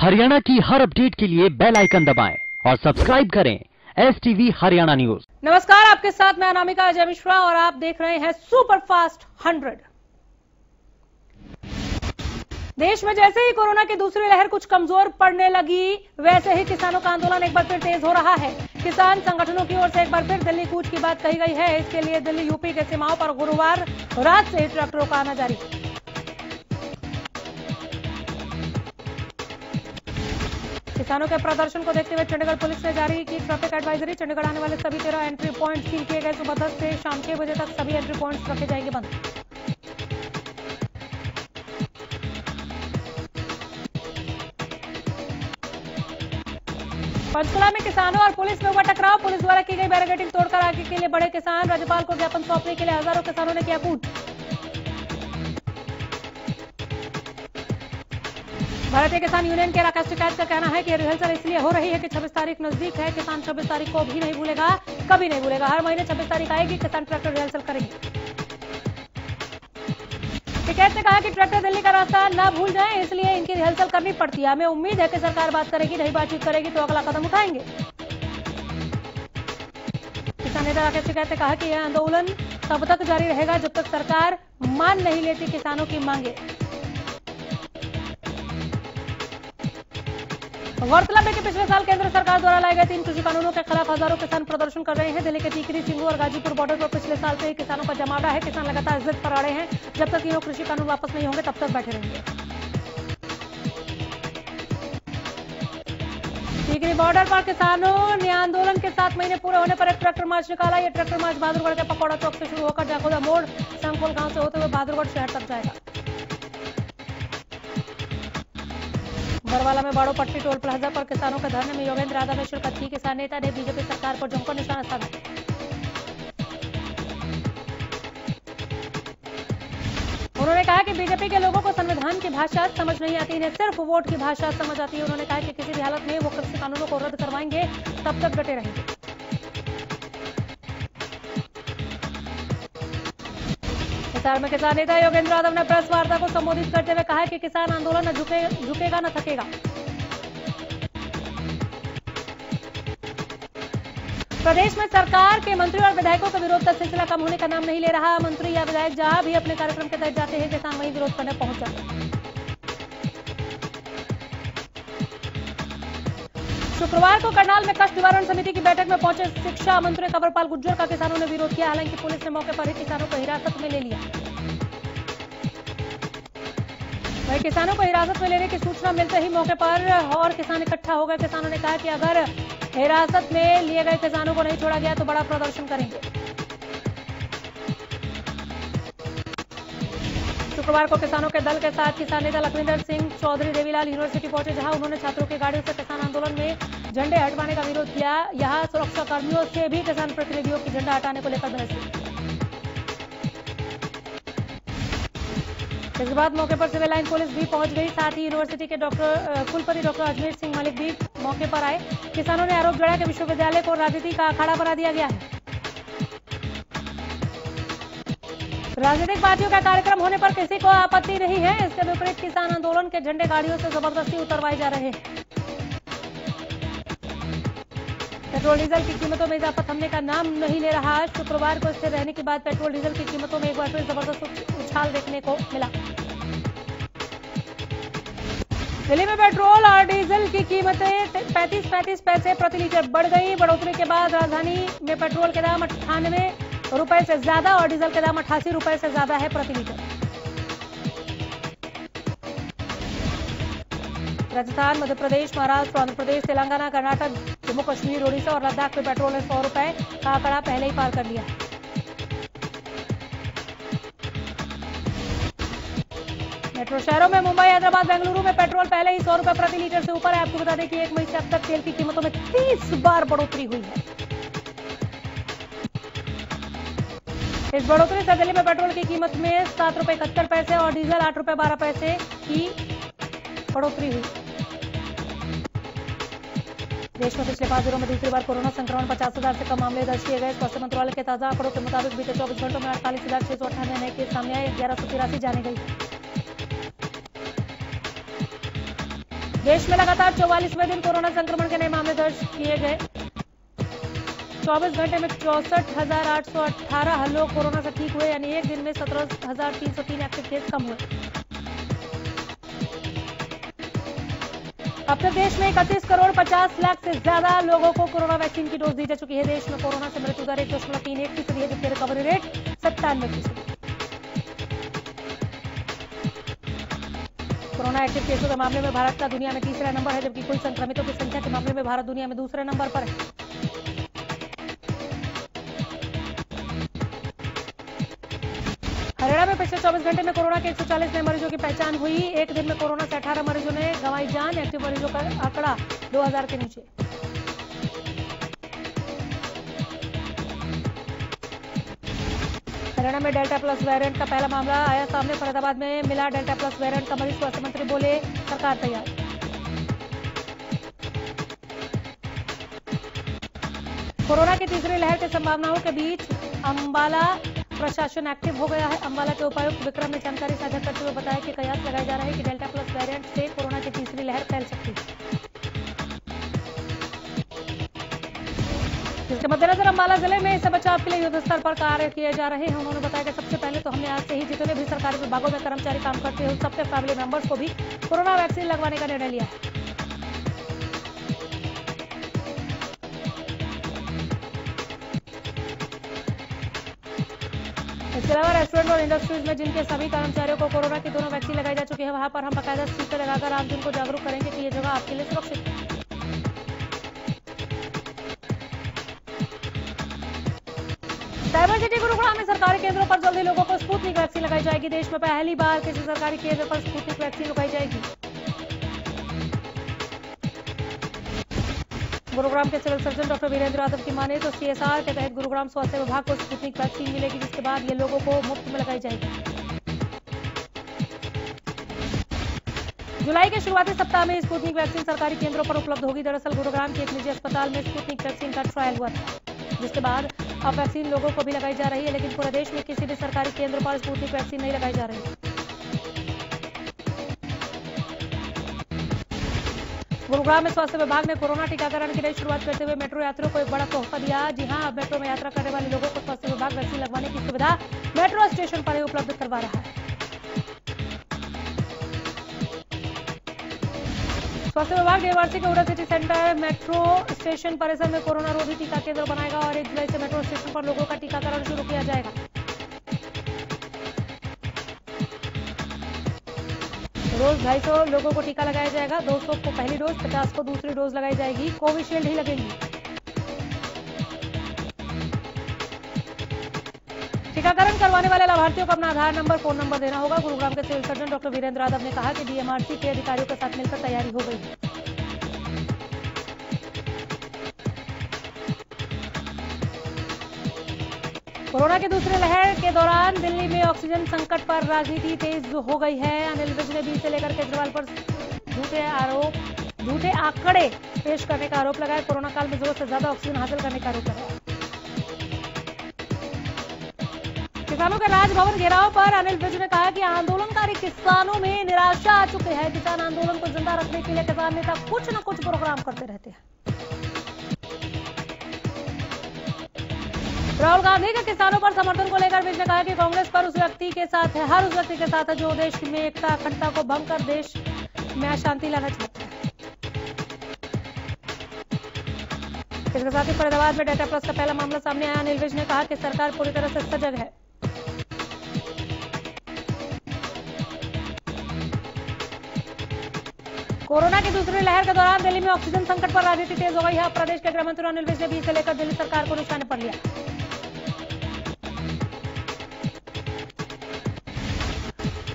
हरियाणा की हर अपडेट के लिए बेल आइकन दबाएं और सब्सक्राइब करें STV हरियाणा न्यूज। नमस्कार, आपके साथ मैं अनामिका अजय मिश्रा और आप देख रहे हैं सुपर फास्ट 100। देश में जैसे ही कोरोना की दूसरी लहर कुछ कमजोर पड़ने लगी, वैसे ही किसानों का आंदोलन एक बार फिर तेज हो रहा है। किसान संगठनों की ओर से एक बार फिर दिल्ली कूच की बात कही गई है। इसके लिए दिल्ली यूपी के सीमाओं पर गुरुवार रात से ही ट्रैक्टरों का आना जारी है। किसानों के प्रदर्शन को देखते हुए चंडीगढ़ पुलिस ने जारी की ट्रैफिक एडवाइजरी। चंडीगढ़ आने वाले सभी 13 एंट्री पॉइंट सील किए गए। सुबह 10 से शाम 6 बजे तक सभी एंट्री पॉइंट्स रखे जाएंगे बंद। पंचकुला में किसानों और पुलिस में हुआ टकराव। पुलिस द्वारा की गई बैरिकेडिंग तोड़कर आगे के लिए बढ़े किसान। राज्यपाल को ज्ञापन सौंपने के लिए हजारों किसानों ने किया कूच। भारतीय किसान यूनियन के राकेश टिकैत का कहना है कि रिहर्सल इसलिए हो रही है कि 26 तारीख नजदीक है। किसान 26 तारीख को भी नहीं भूलेगा, कभी नहीं भूलेगा। हर महीने 26 तारीख आएगी, किसान ट्रैक्टर रिहर्सल करेंगे। टिकैत ने कहा कि ट्रैक्टर दिल्ली का रास्ता न भूल जाएं, इसलिए इनकी रिहर्सल करनी पड़ती है। हमें उम्मीद है कि सरकार बात करेगी, नहीं बातचीत करेगी तो अगला कदम उठाएंगे। किसान नेता राकेश टिकैत ने कहा कि यह आंदोलन तब तक जारी रहेगा जब तक सरकार मान नहीं लेती किसानों की मांगे। गौरतलब है कि पिछले साल केंद्र सरकार द्वारा लाए गए 3 कृषि कानूनों के खिलाफ हजारों किसान प्रदर्शन कर रहे हैं। दिल्ली के टीकरी, सिंगू और गाजीपुर बॉर्डर पर पिछले साल से ही किसानों का जमावड़ा है। किसान लगातार जिद पर अड़े हैं। जब तक तीनों कृषि कानून वापस नहीं होंगे तब तक बैठे रहेंगे। टीकरी बॉर्डर पर किसानों ने आंदोलन के 7 महीने पूरे होने पर एक ट्रैक्टर मार्च निकाला। यह ट्रैक्टर मार्च बहादुरगढ़ के पकौड़ा चौक से शुरू होकर जाखोदा मोड़, संगकोल गांव से होते हुए बहादुरगढ़ शहर तक जाएगा। बरवाला में बाड़ो पट्टी टोल प्लाजा पर किसानों के धरने में योगेंद्र यादव ने शिरकत की। किसान नेता ने बीजेपी सरकार पर जमकर निशाना साधा। उन्होंने कहा कि बीजेपी के लोगों को संविधान की भाषा समझ नहीं आती, इन्हें सिर्फ वोट की भाषा समझ आती है। उन्होंने कहा कि किसी भी हालत में वो कृषि कानूनों को रद्द करवाएंगे, तब तक डटे रहेंगे। हिसार में किसान नेता योगेंद्र यादव ने प्रेस वार्ता को संबोधित करते हुए कहा कि किसान आंदोलन न झुकेगा न थकेगा। प्रदेश में सरकार के मंत्री और विधायकों का विरोध का सिलसिला कम होने का नाम नहीं ले रहा। मंत्री या विधायक जहां भी अपने कार्यक्रम के तहत जाते हैं, किसान वहीं विरोध करने पहुंच जाते हैं। शुक्रवार को करनाल में कष्ट निवारण समिति की बैठक में पहुंचे शिक्षा मंत्री कंवरपाल गुर्जर का किसानों ने विरोध किया। हालांकि पुलिस ने मौके पर ही किसानों को हिरासत में ले लिया। वहीं किसानों को हिरासत में लेने की सूचना मिलते ही मौके पर और किसान इकट्ठा हो गए। किसानों ने कहा कि अगर हिरासत में लिए गए किसानों को नहीं छोड़ा गया तो बड़ा प्रदर्शन करेंगे। शुक्रवार को किसानों के दल के साथ किसान नेता लखविंदर सिंह चौधरी देवीलाल यूनिवर्सिटी पहुंचे, जहां उन्होंने छात्रों की गाड़ियों से किसान आंदोलन में झंडे हटवाने का विरोध किया। यहां सुरक्षा कर्मियों से भी किसान प्रतिनिधियों की झंडा हटाने को लेकर बहस हुई। इसके बाद मौके पर सिविल लाइन पुलिस भी पहुंच गई। साथ ही यूनिवर्सिटी के कुलपति डॉक्टर अजमेर सिंह मलिक भी मौके पर आए। किसानों ने आरोप लगाया कि विश्वविद्यालय को राजनीति का अखाड़ा बना दिया गया है। राजनीतिक पार्टियों का कार्यक्रम होने पर किसी को आपत्ति नहीं है। इसके विपरीत किसान आंदोलन के झंडे गाड़ियों से जबरदस्ती उतरवाए जा रहे हैं। पेट्रोल डीजल की कीमतों में इजाफा थमने का नाम नहीं ले रहा। शुक्रवार को स्थिर रहने के बाद पेट्रोल डीजल की कीमतों में एक बार फिर जबरदस्त उछाल देखने को मिला। दिल्ली में पेट्रोल और डीजल की कीमतें 35 पैसे प्रति लीटर बढ़ गई। बढ़ोतरी के बाद राजधानी में पेट्रोल के दाम 98 रुपए से ज्यादा और डीजल के दाम 88 रुपए से ज्यादा है प्रति लीटर। राजस्थान, मध्य प्रदेश, महाराष्ट्र, आंध्र प्रदेश, तेलंगाना, कर्नाटक, जम्मू कश्मीर, ओडिशा और लद्दाख में पेट्रोल ने 100 रुपए का आंकड़ा पहले ही पार कर लिया है। मेट्रो शहरों में मुंबई, हैदराबाद, बेंगलुरु में पेट्रोल पहले ही 100 रुपए प्रति लीटर से ऊपर है। आपको बता दें कि 1 मई से अब तक तेल की कीमतों में 30 बार बढ़ोतरी हुई है। इस बढ़ोतरी से दिल्ली में पेट्रोल की कीमत में 7 रुपए 71 पैसे और डीजल 8 रुपए 12 पैसे की बढ़ोतरी हुई। देश में पिछले 5 दिनों में दूसरी बार कोरोना संक्रमण 50,000 से कम मामले दर्ज किए गए। स्वास्थ्य मंत्रालय के ताजा आंकड़ों के मुताबिक बीते 24 घंटों में 48,698 नए केस सामने आए। 1183 जाने गई। देश में लगातार 44वें दिन कोरोना संक्रमण के नए मामले दर्ज किए गए। 24 घंटे में 64,818 लोग कोरोना से ठीक हुए, यानी एक दिन में 17,303 एक्टिव केस कम हुए। अब तक देश में 31 करोड़ 50 लाख से ज्यादा लोगों को कोरोना वैक्सीन की डोज दी जा चुकी है। देश में कोरोना से मृत्यु दर 1.31% है, जबकि रिकवरी रेट 97%। कोरोना एक्टिव केसों के मामले में भारत का दुनिया में तीसरा नंबर है, जबकि कुल संक्रमितों की संख्या के मामले में भारत दुनिया में दूसरे नंबर पर है। हरियाणा में पिछले 24 घंटे में कोरोना के 140 नए मरीजों की पहचान हुई। एक दिन में कोरोना से 18 मरीजों ने गंवाई जान। एक्टिव मरीजों का आंकड़ा 2000 के नीचे। हरियाणा में डेल्टा प्लस वेरिएंट का पहला मामला आया सामने। फरीदाबाद में मिला डेल्टा प्लस वेरिएंट का मरीज। स्वास्थ्य मंत्री बोले सरकार तैयार। कोरोना की तीसरी लहर की संभावनाओं के बीच अंबाला प्रशासन एक्टिव हो गया है। अंबाला के उपायुक्त विक्रम ने जानकारी साझा करते हुए बताया कि कयास लगाया जा रहा है कि डेल्टा प्लस वेरिएंट से कोरोना की तीसरी लहर फैल सकती है। इसके मद्देनजर अंबाला जिले में इससे बचाव के लिए युद्ध स्तर पर कार्य किए जा रहे हैं। उन्होंने बताया कि सबसे पहले तो हमने आज से ही जितने भी सरकारी विभागों में कर्मचारी काम करते हैं उन सबके फैमिली मेंबर्स को भी कोरोना वैक्सीन लगवाने का निर्णय लिया है। इसके अलावा रेस्टोरेंट और इंडस्ट्रीज में जिनके सभी कर्मचारियों को कोरोना की दोनों वैक्सीन लगाई जा चुकी है, वहां पर हम बाकायदा स्पीकर लगाकर आप जिनको जागरूक करेंगे कि ये जगह आपके लिए सुरक्षित है। साइबर सिटी गुरुग्राम में सरकारी केंद्रों पर जल्दी लोगों को स्पुतनिक वैक्सीन लगाई जाएगी। देश में पहली बार किसी सरकारी केंद्र पर स्पुतनिक वैक्सीन लगाई जाएगी। गुरुग्राम के civil surgeon doctor Virendra Yadav की माने तो सीएसआर के तहत गुरुग्राम स्वास्थ्य विभाग को स्पुतनिक वैक्सीन मिलेगी, जिसके बाद ये लोगों को मुफ्त में लगाई जाएगी। जुलाई के शुरुआती सप्ताह में स्पुतनिक वैक्सीन सरकारी केंद्रों पर उपलब्ध होगी। दरअसल गुरुग्राम के एक निजी अस्पताल में स्पुतनिक वैक्सीन का ट्रायल हुआ था, जिसके बाद अब वैक्सीन लोगों को भी लगाई जा रही है, लेकिन पूरे देश में किसी भी सरकारी केंद्र पर स्पुतनिक वैक्सीन नहीं लगाई जा रही है। गुरुग्राम में स्वास्थ्य विभाग ने कोरोना टीकाकरण की नई शुरुआत करते हुए मेट्रो यात्रियों को एक बड़ा तोहफा दिया। जी हां, अब मेट्रो में यात्रा करने वाले लोगों को स्वास्थ्य विभाग वैक्सीन लगवाने की सुविधा मेट्रो स्टेशन पर ही उपलब्ध करवा रहा है। स्वास्थ्य विभाग देवासी के उड़ा सिटी सेंटर मेट्रो स्टेशन परिसर में कोरोना रोधी टीका केंद्र बनाएगा और 1 जुलाई से मेट्रो स्टेशन पर लोगों का टीकाकरण शुरू किया जाएगा। रोज 250 लोगों को टीका लगाया जाएगा। 200 को पहली डोज, 50 को दूसरी डोज लगाई जाएगी। कोविशील्ड ही लगेगी। टीकाकरण करवाने वाले लाभार्थियों को अपना आधार नंबर, फोन नंबर देना होगा। गुरुग्राम के civil surgeon doctor Virendra Yadav ने कहा कि डीएमआरसी के अधिकारियों के साथ मिलकर तैयारी हो गई है। कोरोना की दूसरी लहर के दौरान दिल्ली में ऑक्सीजन संकट पर राजनीति तेज हो गई है। अनिल विज ने 20 से लेकर केजरीवाल पर झूठे आंकड़े पेश करने का आरोप लगाया। कोरोना काल में जरूरत से ज्यादा ऑक्सीजन हासिल करने का आरोप लगाया। किसानों के राजभवन घेराव पर अनिल विज ने कहा कि आंदोलनकारी किसानों में निराशा आ चुकी है। किसान आंदोलन को जिंदा रखने के लिए किसान नेता कुछ न कुछ प्रोग्राम करते रहते हैं। राहुल गांधी के किसानों पर समर्थन को लेकर विज ने कहा कि कांग्रेस पर उस व्यक्ति के साथ है, हर उस व्यक्ति के साथ है जो देश में एकता अखंडता को भंग कर देश में अशांति लाना चाहता है। इसके साथ ही फरीदाबाद में डेल्टा प्लस का पहला मामला सामने आया। अनिल विज ने कहा कि सरकार पूरी तरह से सजग है। कोरोना की दूसरी लहर के दौरान दिल्ली में ऑक्सीजन संकट पर राजनीति तेज हो गई है। प्रदेश के गृह मंत्री अनिल विज ने 20 से लेकर दिल्ली सरकार को निशाने पर लिया।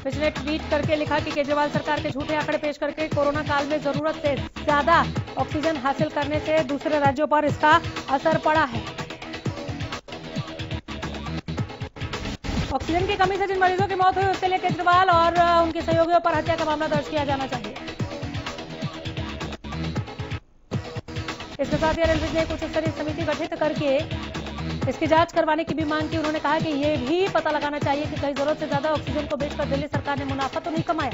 विज ने ट्वीट करके लिखा कि केजरीवाल सरकार के झूठे आंकड़े पेश करके कोरोना काल में जरूरत से ज्यादा ऑक्सीजन हासिल करने से दूसरे राज्यों पर इसका असर पड़ा है। ऑक्सीजन की कमी से जिन मरीजों की मौत हुई उसके लिए केजरीवाल और उनके सहयोगियों पर हत्या का मामला दर्ज किया जाना चाहिए। इसके साथ ही अनिल विज ने कुछ स्तरीय समिति गठित करके इसकी जांच करवाने की भी मांग की। उन्होंने कहा कि यह भी पता लगाना चाहिए कि कहीं जरूरत से ज्यादा ऑक्सीजन को बेचकर दिल्ली सरकार ने मुनाफा तो नहीं कमाया।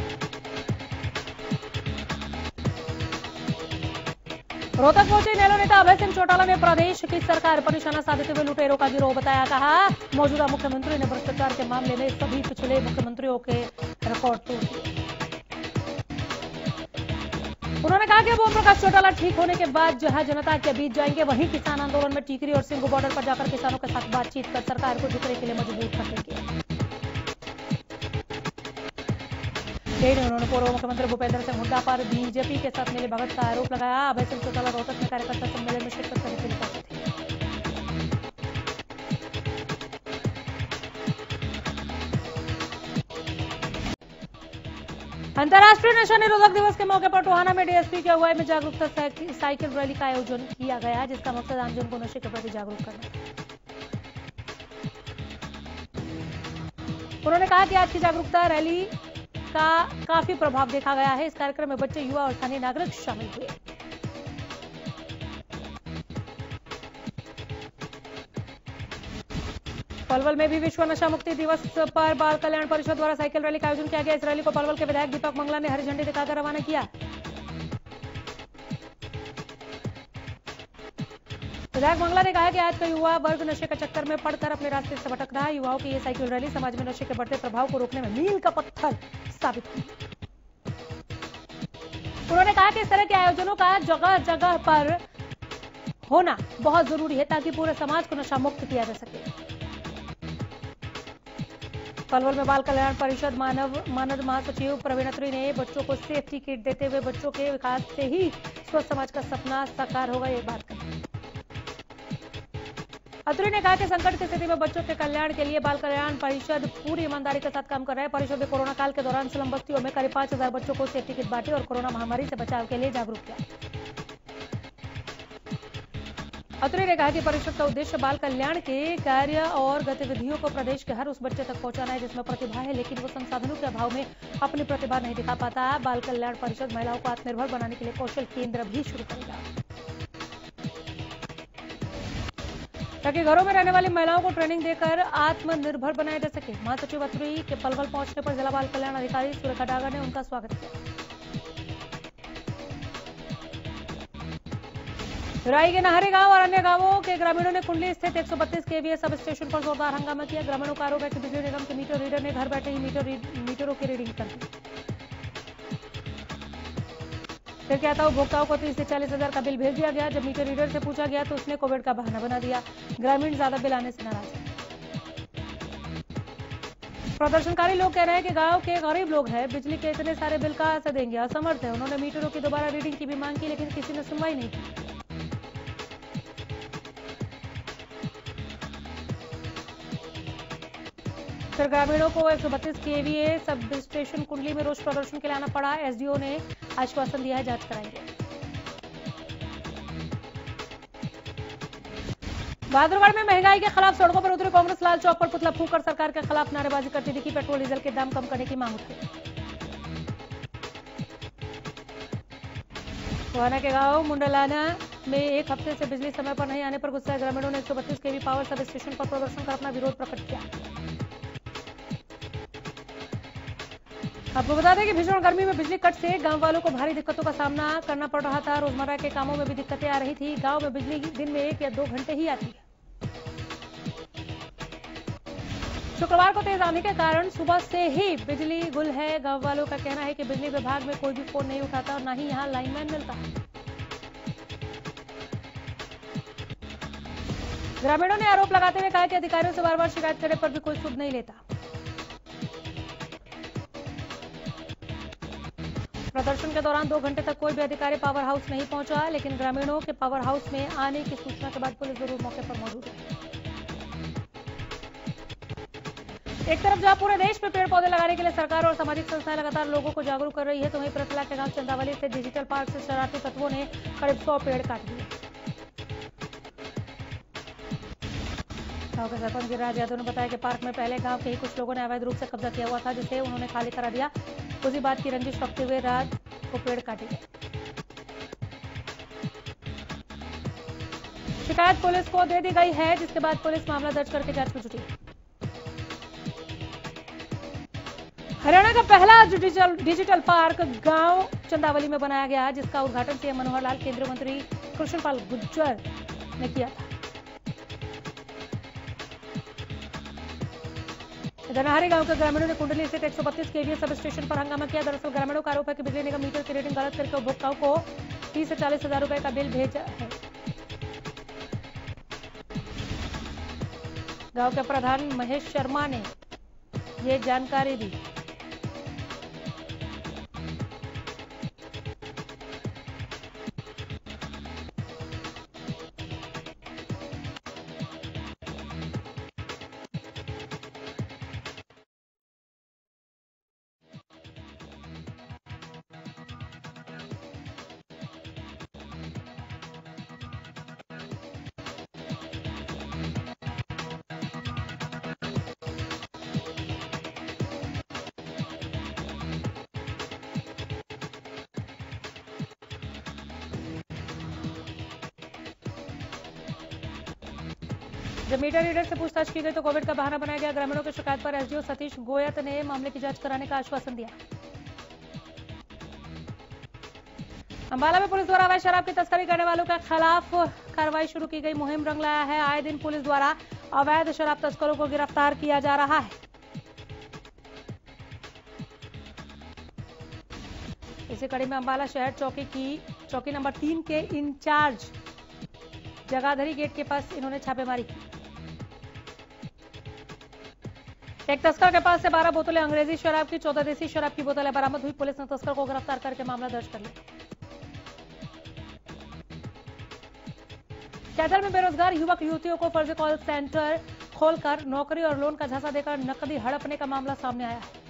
रोहतक पहुंचे इनेलो नेता अभय सिंह चौटाला ने प्रदेश की सरकार पर निशाना साधते हुए लुटेरों का गिरोह बताया। कहा मौजूदा मुख्यमंत्री ने भ्रष्टाचार के मामले में सभी पिछले मुख्यमंत्रियों के रिकॉर्ड तोड़ दिए। उन्होंने कहा कि ओम प्रकाश चौटाला ठीक होने के बाद जहां जनता के बीच जाएंगे वहीं किसान आंदोलन में टीकरी और सिंघू बॉर्डर पर जाकर किसानों के साथ बातचीत कर सरकार को झुकने के लिए मजबूर कर देंगे। उन्होंने पूर्व मुख्यमंत्री भूपेंद्र सिंह हुड्डा पर बीजेपी के साथ मिली भगत का आरोप लगाया। अभय सिंह चौटाला रोहतक में कार्यकर्ता सम्मेलन में शिरकत करने के लिए पहुंचे थे। अंतर्राष्ट्रीय नशा निरोधक दिवस के मौके पर टोहाना में डीएसपी की अगुवाई में जागरूकता साइकिल रैली का आयोजन किया गया, जिसका मकसद आमजन को नशे के प्रति जागरूक करना है। उन्होंने कहा कि आज की जागरूकता रैली का काफी प्रभाव देखा गया है। इस कार्यक्रम में बच्चे, युवा और स्थानीय नागरिक शामिल हुए। पलवल में भी विश्व नशा मुक्ति दिवस पर बाल कल्याण परिषद द्वारा साइकिल रैली का आयोजन किया गया। इस रैली को पलवल के विधायक दीपक मंगला ने हरी झंडी दिखाकर रवाना किया। विधायक मंगला ने कहा कि आज का युवा वर्ग नशे के चक्कर में पड़कर अपने रास्ते से भटक रहा है। युवाओं की ये साइकिल रैली समाज में नशे के बढ़ते प्रभाव को रोकने में मील का पत्थर साबित हुई। उन्होंने कहा कि इस तरह के आयोजनों का जगह जगह पर होना बहुत जरूरी है ताकि पूरे समाज को नशा मुक्त किया जा सके। पलवल में बाल कल्याण परिषद मानद महासचिव प्रवीण अत्री ने बच्चों को सेफ्टी किट देते हुए बच्चों के विकास से ही स्वस्थ समाज का सपना साकार होगा, ये बात कही। अत्री ने कहा कि संकट की स्थिति में बच्चों के कल्याण के लिए बाल कल्याण परिषद पूरी ईमानदारी के साथ काम कर रहा है। परिषद ने कोरोना काल के दौरान स्लम बस्तियों में करीब 5000 बच्चों को सेफ्टी किट बांटी और कोरोना महामारी से बचाव के लिए जागरूक किया। अत्री ने कहा कि परिषद का उद्देश्य बाल कल्याण के कार्य और गतिविधियों को प्रदेश के हर उस बच्चे तक पहुंचाना है जिसमें प्रतिभा है लेकिन वो संसाधनों के अभाव में अपनी प्रतिभा नहीं दिखा पाता। बाल कल्याण परिषद महिलाओं को आत्मनिर्भर बनाने के लिए कौशल केंद्र भी शुरू करेगा ताकि घरों में रहने वाली महिलाओं को ट्रेनिंग देकर आत्मनिर्भर बनाया जा सके। महासचिव अत्री के पलवल पहुंचने पर जिला बाल कल्याण अधिकारी सुरेखा डागर ने उनका स्वागत किया। राई के नहरी गांव और अन्य गांवों के ग्रामीणों ने कुंडली स्थित 132 केवीए सब स्टेशन पर जोरदार हंगामा किया। ग्रामीणों का आरोप है कि बिजली निगम के मीटर रीडर ने घर बैठे ही मीटरों की रीडिंग कर दी। फिर क्या था, उपभोक्ताओं को 30 से 40 हजार का बिल भेज दिया गया। जब मीटर रीडर से पूछा गया तो उसने कोविड का बहाना बना दिया। ग्रामीण ज्यादा बिल आने से नाराज है। प्रदर्शनकारी लोग कह रहे हैं कि गांव के गरीब लोग हैं, बिजली के इतने सारे बिल कहां से देंगे, असमर्थ है। उन्होंने मीटरों की दोबारा रीडिंग की भी मांग की लेकिन किसी ने सुनवाई नहीं की। फिर ग्रामीणों को 132 केवीए सब स्टेशन कुंडली में रोष प्रदर्शन के लिए आना पड़ा। एसडीओ ने आश्वासन दिया है जांच कराएंगे। बहादुरगढ़ में महंगाई के खिलाफ सड़कों पर उतरी कांग्रेस लाल चौक पर पुतला फूंककर सरकार के खिलाफ नारेबाजी करती दिखी। पेट्रोल डीजल के दाम कम करने की मांग उठाई। टोहाना के गांव मुंडलाना में एक हफ्ते से बिजली समय पर नहीं आने पर गुस्साए ग्रामीणों ने 132 केवी पावर सब स्टेशन पर प्रदर्शन कर अपना विरोध प्रकट किया। आपको बता दें कि भीषण गर्मी में बिजली कट से गांव वालों को भारी दिक्कतों का सामना करना पड़ रहा था। रोजमर्रा के कामों में भी दिक्कतें आ रही थी। गांव में बिजली दिन में 1 या 2 घंटे ही आती है। शुक्रवार को तेज आंधी के कारण सुबह से ही बिजली गुल है। गांव वालों का कहना है कि बिजली विभाग में कोई भी फोन नहीं उठाता और न ही यहां लाइनमैन मिलता है। ग्रामीणों ने आरोप लगाते हुए कहा कि अधिकारियों से बार बार शिकायत करने पर भी कोई सुध नहीं लेता। प्रदर्शन के दौरान 2 घंटे तक कोई भी अधिकारी पावर हाउस नहीं पहुंचा लेकिन ग्रामीणों के पावर हाउस में आने की सूचना के बाद पुलिस जरूर मौके पर मौजूद है। एक तरफ जहां पूरे देश में पेड़ पौधे लगाने के लिए सरकार और सामाजिक संस्थाएं लगातार लोगों को जागरूक कर रही है तो वहीं प्रतिला के गांव चंदावली से डिजिटल पार्क से शरारती तत्वों ने करीब 100 पेड़ काट दिए। गांव के सरपंच गिरिराज यादव ने बताया कि पार्क में पहले गांव के ही कुछ लोगों ने अवैध रूप से कब्जा किया हुआ था जिसे उन्होंने खाली करा दिया। उसी बात की रंजिश रखते हुए रात को पेड़ काटे गए। शिकायत पुलिस को दे दी गई है जिसके बाद पुलिस मामला दर्ज करके जांच में जुटी। हरियाणा का पहला डिजिटल पार्क गांव चंदावली में बनाया गया, जिसका उद्घाटन सीएम मनोहर लाल, केंद्रीय मंत्री कृष्णपाल गुर्जर ने किया था। गनाहरी गांव के ग्रामीणों ने कुंडली स्थित 132 केवीए सब स्टेशन पर हंगामा किया। दरअसल ग्रामीणों का आरोप है कि बिजली निगम मीटर की रीडिंग गलत करके उपभोक्ताओं को 30 से 40 हजार रुपए का बिल भेजा है। गांव के प्रधान महेश शर्मा ने ये जानकारी दी। जब मीटर रीडर से पूछताछ की गई तो कोविड का बहाना बनाया गया। ग्रामीणों की शिकायत पर एसडीओ सतीश गोयत ने मामले की जांच कराने का आश्वासन दिया। अंबाला में पुलिस द्वारा अवैध शराब की तस्करी करने वालों के खिलाफ कार्रवाई शुरू की गई। मुहिम रंग लाया है। आए दिन पुलिस द्वारा अवैध शराब तस्करों को गिरफ्तार किया जा रहा है। इसी कड़ी में अंबाला शहर चौकी नंबर 3 के इंचार्ज जगाधरी गेट के पास इन्होंने छापेमारी की। एक तस्कर के पास से 12 बोतलें अंग्रेजी शराब की, 14 देसी शराब की बोतलें बरामद हुई। पुलिस ने तस्कर को गिरफ्तार करके मामला दर्ज कर लिया। कैथल में बेरोजगार युवक युवतियों को फर्जी कॉल सेंटर खोलकर नौकरी और लोन का झांसा देकर नकदी हड़पने का मामला सामने आया है।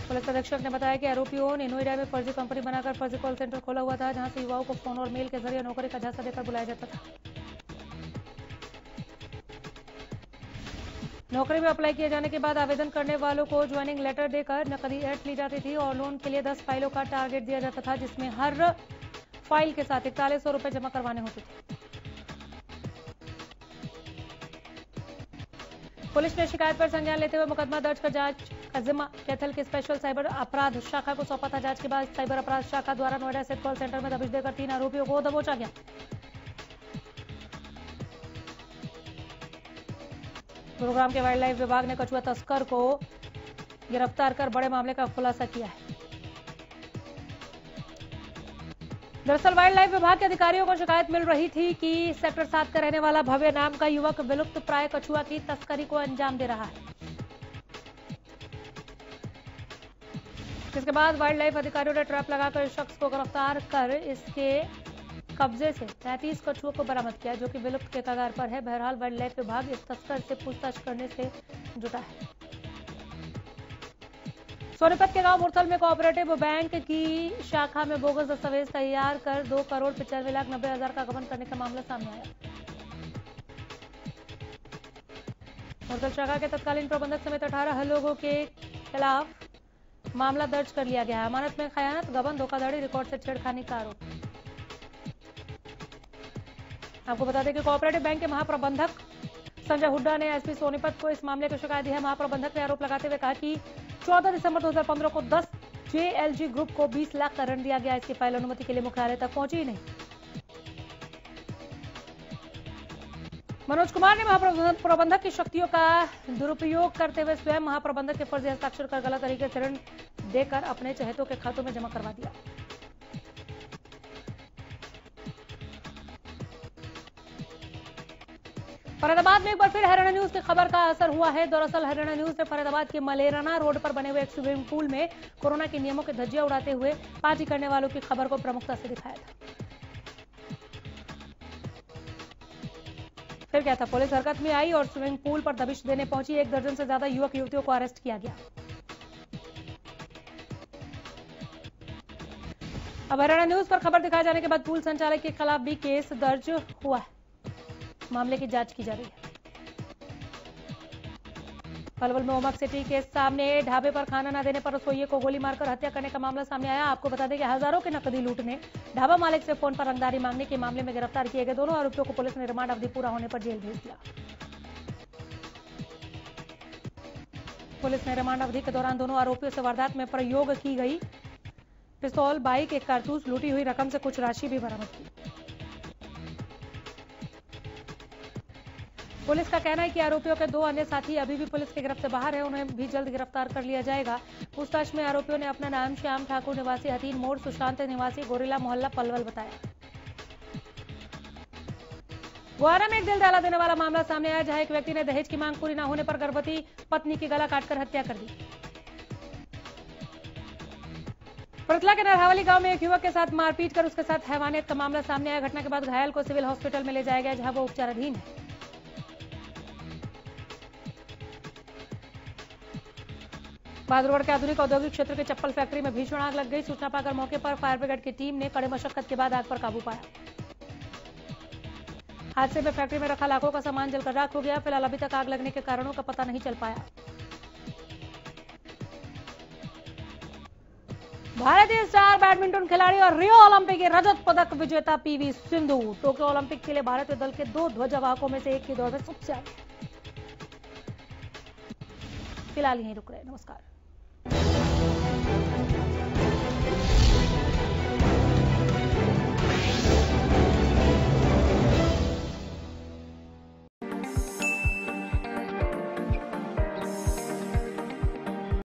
पुलिस अधीक्षक ने बताया कि आरोपियों ने नोएडा में फर्जी कंपनी बनाकर फर्जी कॉल सेंटर खोला हुआ था, जहां से युवाओं को फोन और मेल के जरिए नौकरी का झांसा देकर बुलाया जाता था। नौकरी में अप्लाई किए जाने के बाद आवेदन करने वालों को ज्वाइनिंग लेटर देकर नकदी ऐंठ ली जाती थी और लोन के लिए 10 फाइलों का टारगेट दिया जाता था, जिसमें हर फाइल के साथ 4100 रुपए जमा करवाने होते थे। पुलिस ने शिकायत पर संज्ञान लेते हुए मुकदमा दर्ज कर जांच का जिम्मा कैथल की स्पेशल साइबर अपराध शाखा को सौंपा था। जांच के बाद साइबर अपराध शाखा द्वारा नोएडा स्थित कॉल सेंटर में दबिश देकर 3 आरोपियों को दबोचा गया। गुरुग्राम के वाइल्ड लाइफ विभाग ने कछुआ तस्कर को गिरफ्तार कर बड़े मामले का खुलासा किया है। दरअसल वाइल्ड लाइफ विभाग के अधिकारियों को शिकायत मिल रही थी कि सेक्टर 7 का रहने वाला भव्य नाम का युवक विलुप्त प्राय कछुआ की तस्करी को अंजाम दे रहा है। इसके बाद वाइल्ड लाइफ अधिकारियों ने ट्रैप लगाकर इस शख्स को गिरफ्तार कर इसके कब्जे से 33 कछुओं को बरामद किया, जो कि विलुप्त के कगार पर है। बहरहाल वाइल्ड लाइफ विभाग इस तस्कर से पूछताछ करने से जुटा है। सोनीपत के गांव मुरथल में कोऑपरेटिव बैंक की शाखा में बोगस दस्तावेज तैयार कर 2,95,90,000 का गबन करने का मामला सामने आया। मुरथल शाखा के तत्कालीन प्रबंधक समेत 18 लोगों के खिलाफ मामला दर्ज कर लिया गया है। अमानत में खयानत, गबन, धोखाधड़ी, रिकॉर्ड से छेड़खानी का आरोप। आपको बता दें कि कोऑपरेटिव बैंक के महाप्रबंधक संजय हुड्डा ने एसपी सोनीपत को इस मामले की शिकायत दी है। महाप्रबंधक ने आरोप लगाते हुए कहा कि 14 दिसंबर 2015 को 10 JLG ग्रुप को 20 लाख का ऋण दिया गया। इसकी फाइल अनुमति के लिए मुख्यालय तक पहुंची ही नहीं। मनोज कुमार ने महाप्रबंधक की शक्तियों का दुरुपयोग करते हुए स्वयं महाप्रबंधक के फर्जी हस्ताक्षर कर गलत तरीके से ऋण देकर अपने चहेतों के खातों में जमा करवा दिया। फरीदाबाद में एक बार फिर हरियाणा न्यूज की खबर का असर हुआ है। दरअसल हरियाणा न्यूज ने फरीदाबाद के मलेराना रोड पर बने हुए एक स्विमिंग पूल में कोरोना के नियमों के धज्जियां उड़ाते हुए पार्टी करने वालों की खबर को प्रमुखता से दिखाया था। फिर क्या था, पुलिस हरकत में आई और स्विमिंग पूल पर दबिश देने पहुंची। 1 दर्जन से ज्यादा युवक युवतियों को अरेस्ट किया गया। अब हरियाणा न्यूज पर खबर दिखाए जाने के बाद पूल संचालक के खिलाफ भी केस दर्ज हुआ है। मामले की जांच की जा रही है। पलवल में ओमक सिटी के सामने ढाबे पर खाना न देने पर रसोइये को गोली मारकर हत्या करने का मामला सामने आया। आपको बता दें कि हजारों के नकदी लूटने, ढाबा मालिक से फोन पर रंगदारी मांगने के मामले में गिरफ्तार किए गए दोनों आरोपियों को पुलिस ने रिमांड अवधि पूरा होने पर जेल भेज दिया। पुलिस ने रिमांड अवधि के दौरान दोनों आरोपियों से वारदात में प्रयोग की गई पिस्तौल, बाइक, एक कारतूस, लूटी हुई रकम से कुछ राशि भी बरामद की। पुलिस का कहना है कि आरोपियों के 2 अन्य साथी अभी भी पुलिस की गिरफ्त से बाहर है, उन्हें भी जल्द गिरफ्तार कर लिया जाएगा। पूछताछ में आरोपियों ने अपना नाम श्याम ठाकुर निवासी हथीन मोड़, सुशांत निवासी गोरेला मोहल्ला पलवल बताया। गोवारा में एक दिल दहला देने वाला मामला सामने आया, जहां एक व्यक्ति ने दहेज की मांग पूरी न होने पर गर्भवती पत्नी की गला काटकर हत्या कर दी। पृथला के नरहावली गांव में एक युवक के साथ मारपीट कर उसके साथ हैवानियत का मामला सामने आया। घटना के बाद घायल को सिविल हॉस्पिटल में ले जाया गया, जहां वो उपचाराधीन है। बहादुरगढ़ के आधुनिक औद्योगिक क्षेत्र के चप्पल फैक्ट्री में भीषण आग लग गई। सूचना पाकर मौके पर फायर ब्रिगेड की टीम ने कड़े मशक्कत के बाद आग पर काबू पाया। हादसे में फैक्ट्री में रखा लाखों का सामान जलकर राख हो गया। फिलहाल अभी तक आग लगने के कारणों का पता नहीं चल पाया। भारतीय स्टार बैडमिंटन खिलाड़ी और रियो ओलंपिक के रजत पदक विजेता पीवी सिंधु टोक्यो ओलंपिक के लिए भारतीय दल के 2 ध्वजवाहकों में से एक की दौड़ में सबसे आगे। फिलहाल यहीं रुक रहे। नमस्कार।